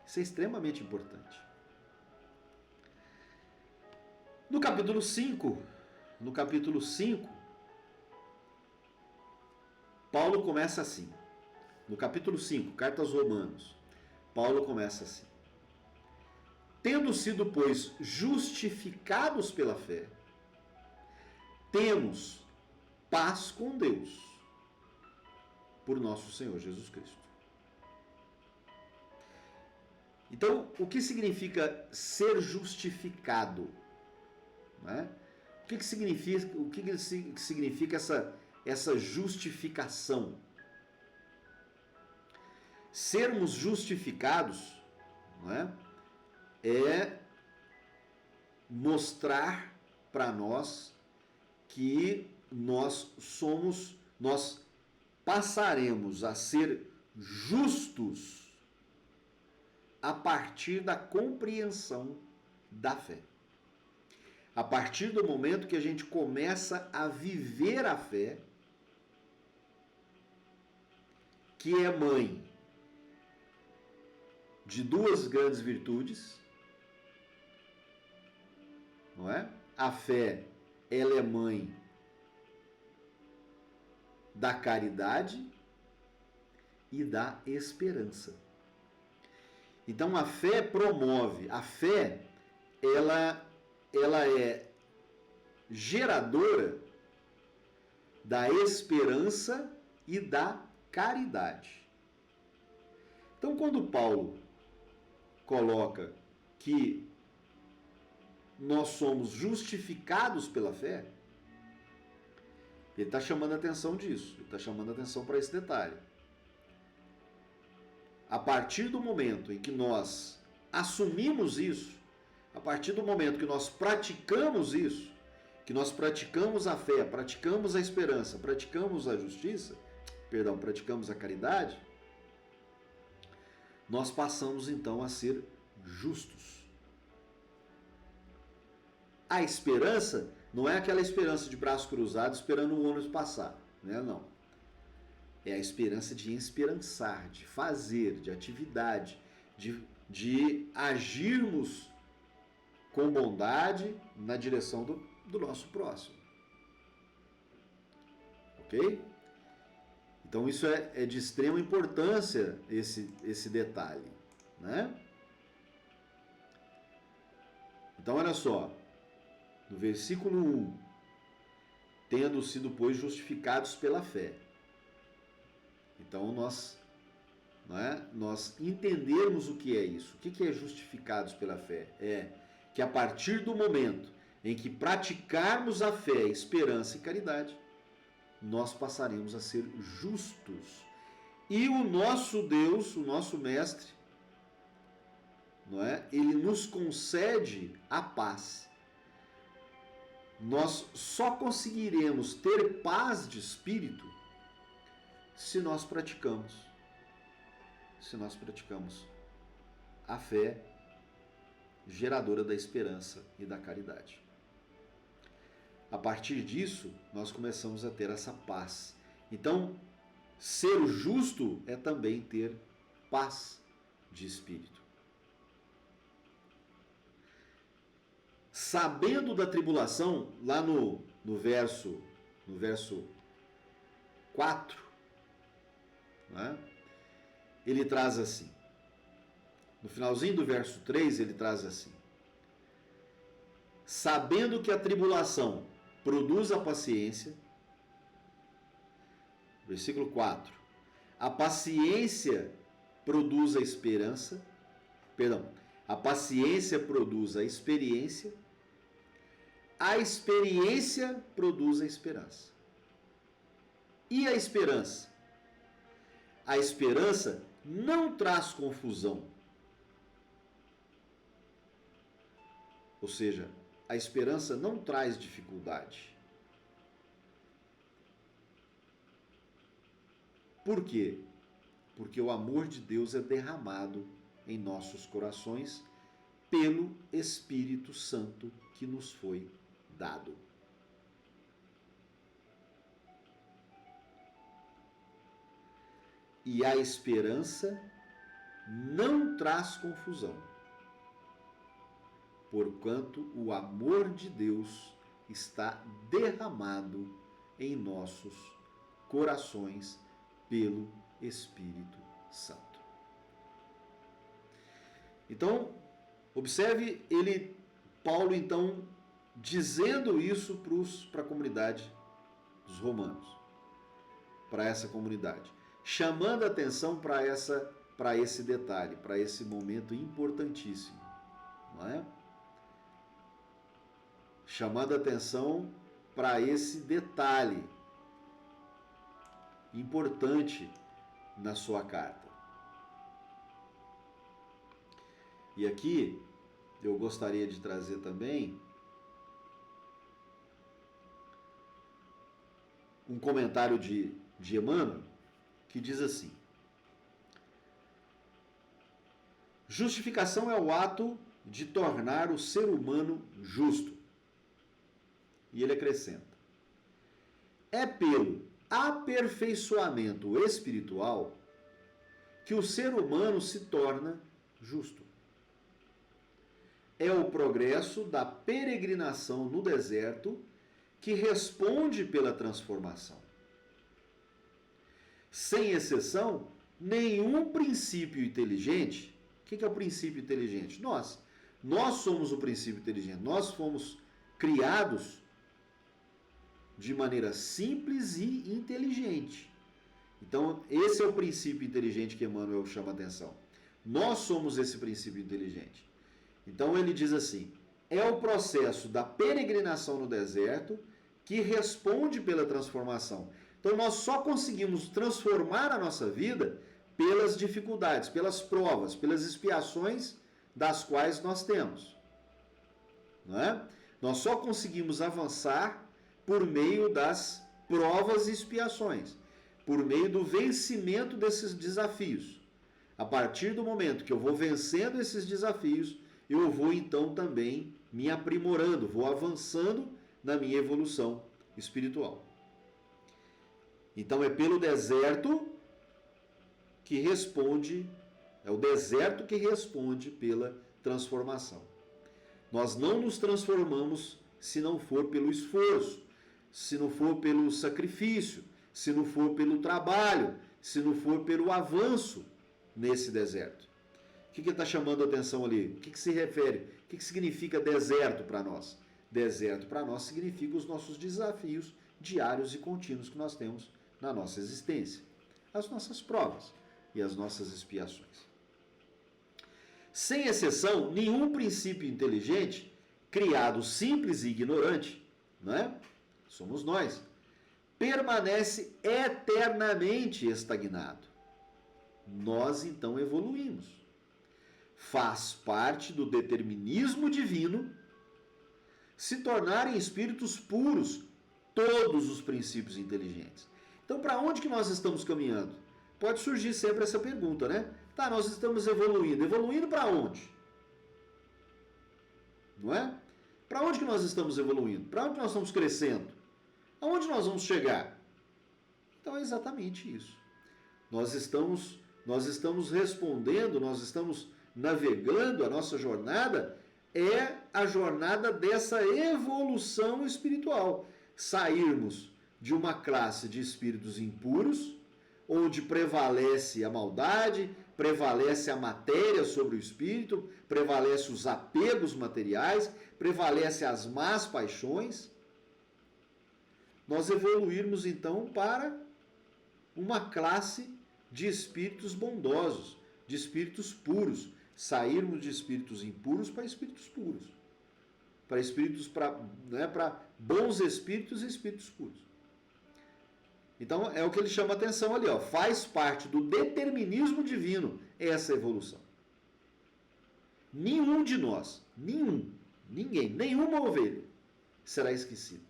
Isso é extremamente importante. No capítulo 5, Paulo começa assim. No capítulo 5, Carta aos Romanos, Paulo começa assim: tendo sido, pois, justificados pela fé, temos paz com Deus, por nosso Senhor Jesus Cristo. Então, o que significa ser justificado? Né? O que significa essa justificação? Sermos justificados, não é mostrar para nós que nós passaremos a ser justos a partir da compreensão da fé. A partir do momento que a gente começa a viver a fé, que é mãe de duas grandes virtudes, não é? A fé, ela é mãe da caridade e da esperança. Então a fé promove, a fé, ela é geradora da esperança e da caridade. Então, quando Paulo coloca que nós somos justificados pela fé, ele está chamando a atenção disso, ele está chamando a atenção para esse detalhe. A partir do momento em que nós assumimos isso, a partir do momento que nós praticamos isso, que nós praticamos a fé, praticamos a esperança, praticamos a justiça, praticamos a caridade, nós passamos então a ser justos. A esperança não é aquela esperança de braço cruzado esperando o ônibus passar, né? Não. É a esperança de esperançar, de fazer, de atividade, de agirmos com bondade na direção do nosso próximo. Ok? Então isso é de extrema importância, esse detalhe, né? Então olha só, no versículo 1, tendo sido, pois, justificados pela fé. Então nós entendermos o que é isso. O que é justificados pela fé? É que a partir do momento em que praticarmos a fé, esperança e caridade, nós passaremos a ser justos. E o nosso Deus, o nosso Mestre, não é? Ele nos concede a paz. Nós só conseguiremos ter paz de espírito se nós praticamos a fé geradora da esperança e da caridade. A partir disso, nós começamos a ter essa paz. Então, ser justo é também ter paz de espírito. Sabendo da tribulação, lá no verso 4, né, ele traz assim. No finalzinho do verso 3, ele traz assim: sabendo que a tribulação produz a paciência. Versículo 4. A paciência produz a esperança. Perdão. A paciência produz a experiência. A experiência produz a esperança. E a esperança? A esperança não traz confusão. Ou seja, a esperança não traz dificuldade. Por quê? Porque o amor de Deus é derramado em nossos corações pelo Espírito Santo que nos foi dado. E a esperança não traz confusão, porquanto o amor de Deus está derramado em nossos corações pelo Espírito Santo. Então, observe Paulo então dizendo isso para a comunidade dos romanos, para essa comunidade, chamando a atenção para esse detalhe, para esse momento importantíssimo, não é? Chamando a atenção para esse detalhe importante na sua carta. E aqui eu gostaria de trazer também um comentário de Emmanuel, que diz assim: justificação é o ato de tornar o ser humano justo. E ele acrescenta: é pelo aperfeiçoamento espiritual que o ser humano se torna justo. É o progresso da peregrinação no deserto que responde pela transformação. Sem exceção, nenhum princípio inteligente. O que é o princípio inteligente? Nós somos o princípio inteligente. Nós fomos criados de maneira simples e inteligente. Então, esse é o princípio inteligente que Emmanuel chama a atenção. Nós somos esse princípio inteligente. Então, ele diz assim: é o processo da peregrinação no deserto que responde pela transformação. Então, nós só conseguimos transformar a nossa vida pelas dificuldades, pelas provas, pelas expiações das quais nós temos. Não é? Nós só conseguimos avançar por meio das provas e expiações, por meio do vencimento desses desafios. A partir do momento que eu vou vencendo esses desafios, eu vou então também me aprimorando, vou avançando na minha evolução espiritual. Então é pelo deserto que responde, é o deserto que responde pela transformação. Nós não nos transformamos se não for pelo esforço, se não for pelo sacrifício, se não for pelo trabalho, se não for pelo avanço nesse deserto. O que está chamando a atenção ali? O que se refere? O que significa deserto para nós? Deserto para nós significa os nossos desafios diários e contínuos que nós temos na nossa existência. As nossas provas e as nossas expiações. Sem exceção, nenhum princípio inteligente, criado simples e ignorante, não é? Somos nós, permanece eternamente estagnado. Nós então evoluímos. Faz parte do determinismo divino se tornarem espíritos puros todos os princípios inteligentes. Então, para onde que nós estamos caminhando? Pode surgir sempre essa pergunta, né? Tá, nós estamos evoluindo. Evoluindo para onde? Não é? Para onde que nós estamos evoluindo? Para onde nós estamos crescendo? Aonde nós vamos chegar? Então é exatamente isso. Nós estamos respondendo, nós estamos navegando, a nossa jornada é a jornada dessa evolução espiritual. Sairmos de uma classe de espíritos impuros, onde prevalece a maldade, prevalece a matéria sobre o espírito, prevalece os apegos materiais, prevalece as más paixões. Nós evoluirmos então para uma classe de espíritos bondosos, de espíritos puros, sairmos de espíritos impuros para espíritos puros, para espíritos para bons espíritos e espíritos puros. Então é o que ele chama a atenção ali, ó, faz parte do determinismo divino essa evolução. Nenhum de nós, ninguém, nenhuma ovelha será esquecida.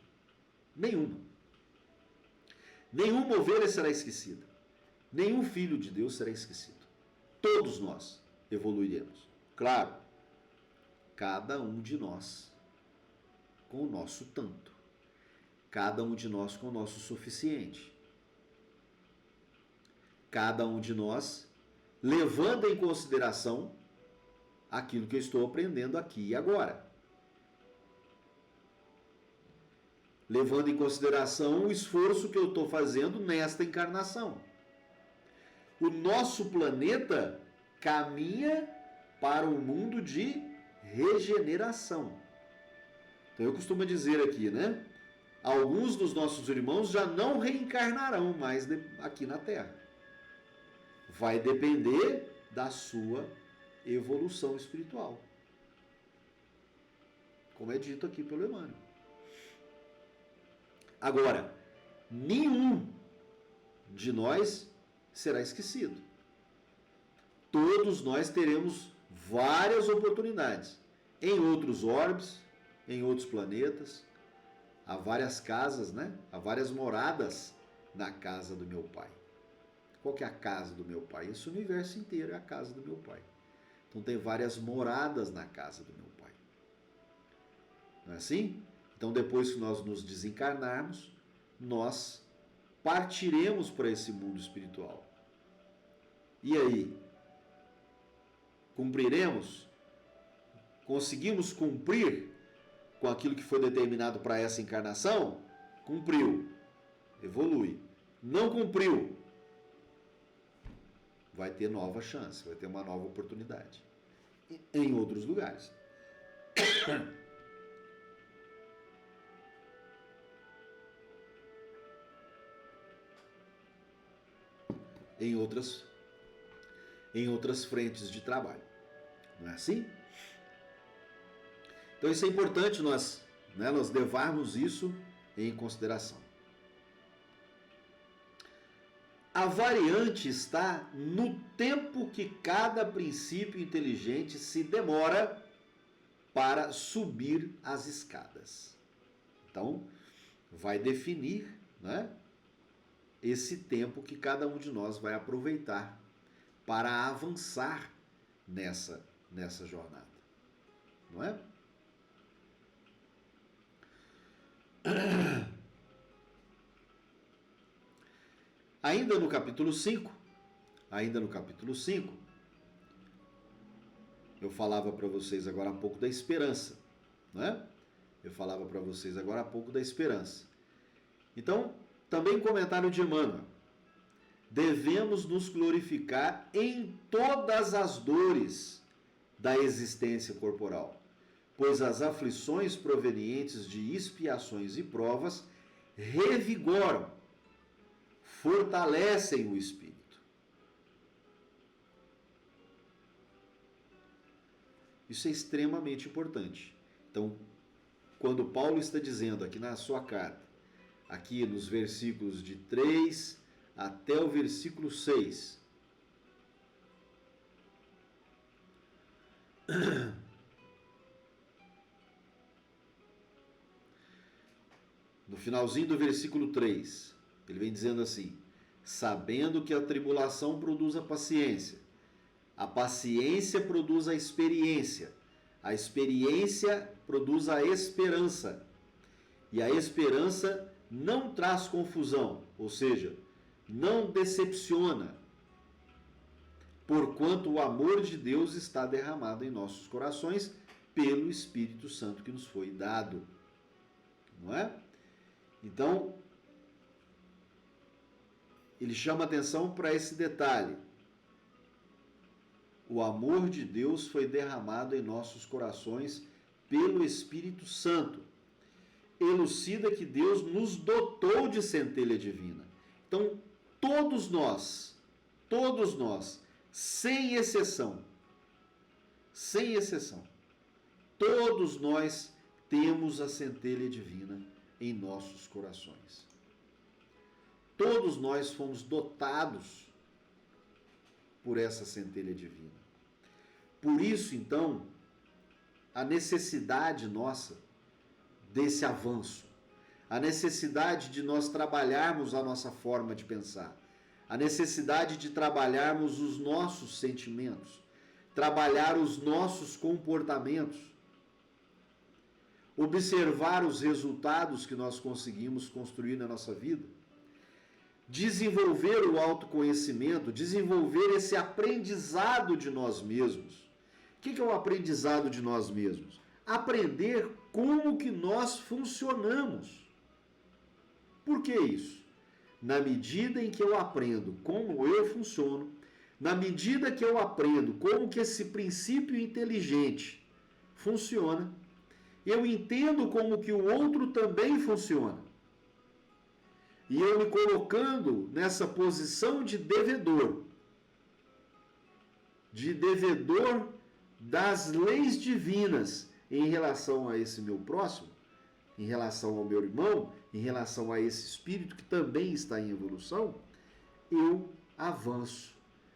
Nenhuma ovelha será esquecida. Nenhum filho de Deus será esquecido. Todos nós evoluiremos. Claro, cada um de nós com o nosso tanto. Cada um de nós com o nosso suficiente. Cada um de nós levando em consideração aquilo que eu estou aprendendo aqui e agora. Levando em consideração o esforço que eu estou fazendo nesta encarnação. O nosso planeta caminha para um mundo de regeneração. Então eu costumo dizer aqui, né? Alguns dos nossos irmãos já não reencarnarão mais aqui na Terra. Vai depender da sua evolução espiritual. Como é dito aqui pelo Emmanuel. Agora, nenhum de nós será esquecido. Todos nós teremos várias oportunidades em outros orbes, em outros planetas. Há várias casas, né? Há várias moradas na casa do meu Pai. Qual que é a casa do meu Pai? Esse universo inteiro é a casa do meu Pai. Então tem várias moradas na casa do meu Pai. Não é assim? Então depois que nós nos desencarnarmos, nós partiremos para esse mundo espiritual. E aí? Cumpriremos? Conseguimos cumprir com aquilo que foi determinado para essa encarnação? Cumpriu. Evolui. Não cumpriu. Vai ter nova chance, vai ter uma nova oportunidade. Em outros lugares. Em outras frentes de trabalho. Não é assim? Então isso é importante nós levarmos isso em consideração. A variante está no tempo que cada princípio inteligente se demora para subir as escadas. Então, vai definir, né, esse tempo que cada um de nós vai aproveitar para avançar nessa jornada. Não é? Ainda no capítulo 5, eu falava para vocês agora há pouco da esperança, né? Então, também comentário de Emmanuel. Devemos nos glorificar em todas as dores da existência corporal, pois as aflições provenientes de expiações e provas revigoram, fortalecem o espírito. Isso é extremamente importante. Então, quando Paulo está dizendo aqui na sua carta, aqui nos versículos de 3 até o versículo 6. No finalzinho do versículo 3, ele vem dizendo assim: sabendo que a tribulação produz a paciência produz a experiência produz a esperança, e a esperança não traz confusão, ou seja, não decepciona, porquanto o amor de Deus está derramado em nossos corações pelo Espírito Santo que nos foi dado. Não é? Então, ele chama atenção para esse detalhe. O amor de Deus foi derramado em nossos corações pelo Espírito Santo. Elucida que Deus nos dotou de centelha divina. Então, todos nós, sem exceção, todos nós temos a centelha divina em nossos corações. Todos nós fomos dotados por essa centelha divina. Por isso, então, a necessidade nossa desse avanço, a necessidade de nós trabalharmos a nossa forma de pensar, a necessidade de trabalharmos os nossos sentimentos, trabalhar os nossos comportamentos, observar os resultados que nós conseguimos construir na nossa vida, desenvolver o autoconhecimento, desenvolver esse aprendizado de nós mesmos. O que é o aprendizado de nós mesmos? Aprender como que nós funcionamos. Por que isso? Na medida em que eu aprendo como eu funciono, na medida que eu aprendo como que esse princípio inteligente funciona, eu entendo como que o outro também funciona. E eu me colocando nessa posição de devedor das leis divinas em relação a esse meu próximo, em relação ao meu irmão, em relação a esse espírito que também está em evolução, eu avanço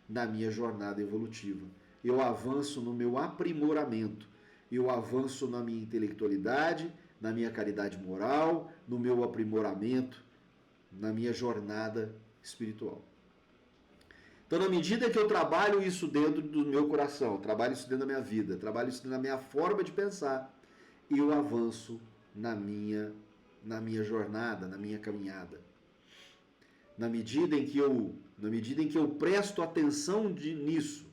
na minha jornada evolutiva. Eu avanço no meu aprimoramento. Eu avanço na minha intelectualidade, na minha caridade moral, no meu aprimoramento, na minha jornada espiritual. Então, na medida que eu trabalho isso dentro do meu coração, trabalho isso dentro da minha vida, trabalho isso dentro da minha forma de pensar, eu avanço na minha jornada, na minha caminhada. Na medida em que eu presto atenção nisso,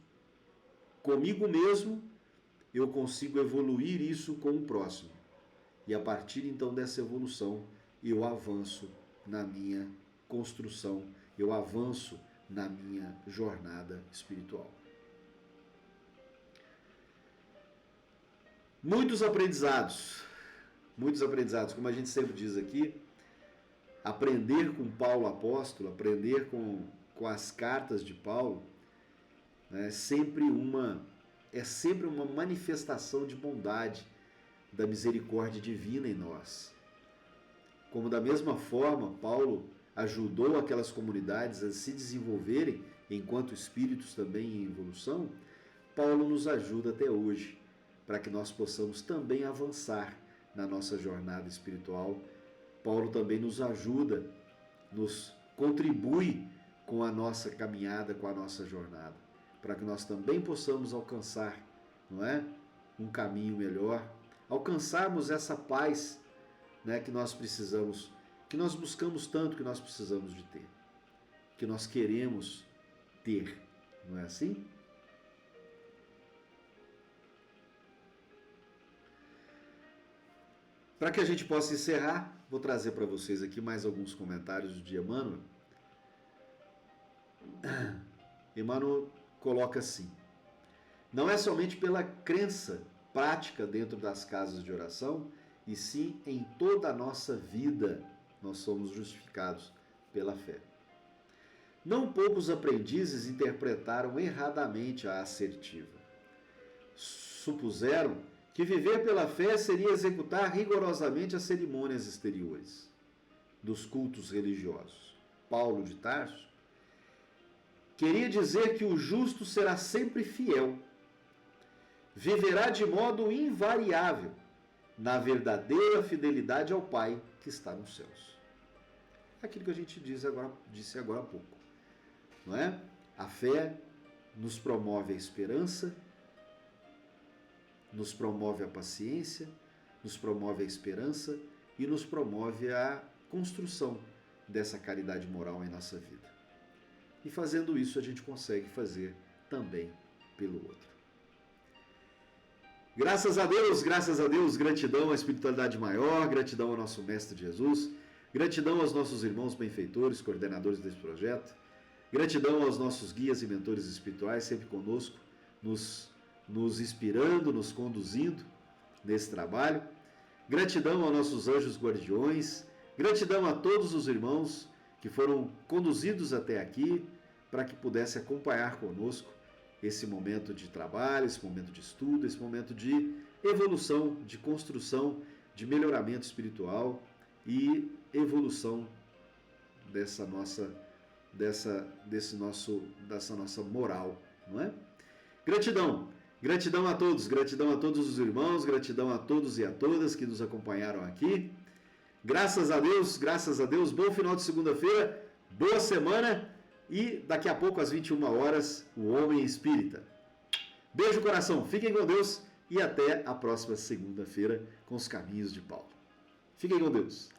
comigo mesmo, eu consigo evoluir isso com o próximo. E a partir então dessa evolução, eu avanço na minha construção, eu avanço na minha jornada espiritual. Muitos aprendizados, como a gente sempre diz aqui, aprender com Paulo apóstolo, aprender com as cartas de Paulo, né, é sempre uma manifestação de bondade, da misericórdia divina em nós. Como da mesma forma, Paulo ajudou aquelas comunidades a se desenvolverem enquanto espíritos também em evolução, Paulo nos ajuda até hoje, para que nós possamos também avançar na nossa jornada espiritual. Paulo também nos ajuda, nos contribui com a nossa caminhada, com a nossa jornada, para que nós também possamos alcançar, não é? Um caminho melhor, alcançarmos essa paz, né, que nós precisamos, que nós buscamos tanto, que nós precisamos de ter, que nós queremos ter, não é assim? Para que a gente possa encerrar, vou trazer para vocês aqui mais alguns comentários de Emmanuel. Emmanuel coloca assim: não é somente pela crença prática dentro das casas de oração, e sim em toda a nossa vida nós somos justificados pela fé. Não poucos aprendizes interpretaram erradamente a assertiva. Supuseram que viver pela fé seria executar rigorosamente as cerimônias exteriores. dos cultos religiosos. Paulo de Tarso queria dizer que o justo será sempre fiel, viverá de modo invariável na verdadeira fidelidade ao Pai que está nos céus. Aquilo que a gente disse agora há pouco, não é? A fé nos promove a esperança, nos promove a paciência, nos promove a esperança e nos promove a construção dessa caridade moral em nossa vida. E fazendo isso, a gente consegue fazer também pelo outro. Graças a Deus, gratidão à espiritualidade maior, gratidão ao nosso Mestre Jesus, gratidão aos nossos irmãos benfeitores, coordenadores desse projeto, gratidão aos nossos guias e mentores espirituais, sempre conosco, nos inspirando, nos conduzindo nesse trabalho. Gratidão aos nossos anjos guardiões, gratidão a todos os irmãos que foram conduzidos até aqui para que pudesse acompanhar conosco esse momento de trabalho, esse momento de estudo, esse momento de evolução, de construção, de melhoramento espiritual e evolução dessa nossa moral, não é? Gratidão a todos os irmãos, gratidão a todos e a todas que nos acompanharam aqui. Graças a Deus, bom final de segunda-feira, boa semana e daqui a pouco às 21 horas, o Homem Espírita. Beijo coração, fiquem com Deus e até a próxima segunda-feira com os Caminhos de Paulo. Fiquem com Deus.